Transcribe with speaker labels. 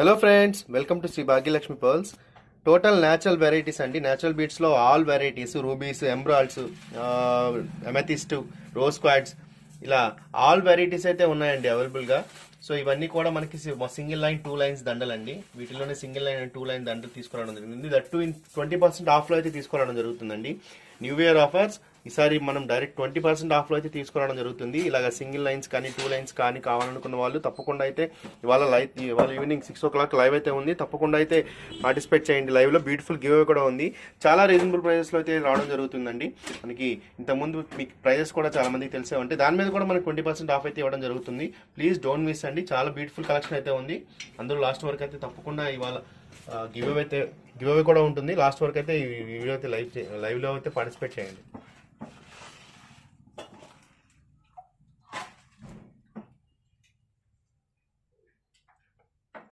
Speaker 1: Hello friends, welcome to Shri Bhagyalakshmi pearls. Total natural varieties అండి. Natural బీడ్స్లో all varieties, rubies, ఎంబ్రాయిడ్స్, amethyst, rose quartz, ఇలా all varieties అయితే ఉన్నాయండి అవైలబుల్గా. సో ఇవన్నీ కూడా మనకి సింగిల్ లైన్ 2 లైన్స్ దండలండి. వీటిలోనే సింగిల్ లైన్ అండ్ 2 లైన్ దండలు తీసుకురావడం జరిగింది. దట్ 20% ఆఫ్లో అయితే తీసుకురావడం జరుగుతుందండి. న్యూ ఇయర్ ఆఫర్స్ ఈసారి మనం డైరెక్ట్ 20% ఆఫ్లో అయితే తీసుకురావడం జరుగుతుంది. ఇలాగ సింగిల్ లైన్స్ కానీ 2 లైన్స్ కానీ కావాలనుకున్న వాళ్ళు తప్పకుండా అయితే ఇవాళ ఈవినింగ్ 6 o'clock లైవ్ అయితే ఉంది. తప్పకుండా అయితే పార్టిసిపేట్ చేయండి. లైవ్లో బ్యూటిఫుల్ గివ్ అవే కూడా ఉంది. చాలా రీజనబుల్ ప్రైజెస్లో అయితే రావడం జరుగుతుందండి. మనకి ఇంతకుముందు మీకు ప్రైజెస్ కూడా చాలా మందికి తెలిసే ఉంటాయి. దాని మీద కూడా మనకి 20% ఆఫ్ అయితే ఇవ్వడం జరుగుతుంది. ప్లీజ్ డోంట్ మిస్ అండి. చాలా బ్యూటిఫుల్ కలెక్షన్ అయితే ఉంది. అందరూ లాస్ట్ వరకు అయితే తప్పకుండా ఇవాళ గివ్ అవే కూడా ఉంటుంది. లాస్ట్ వరకు అయితే ఈ వీడియో అయితే లైవ్లో అయితే పార్టిసిపేట్ చేయండి.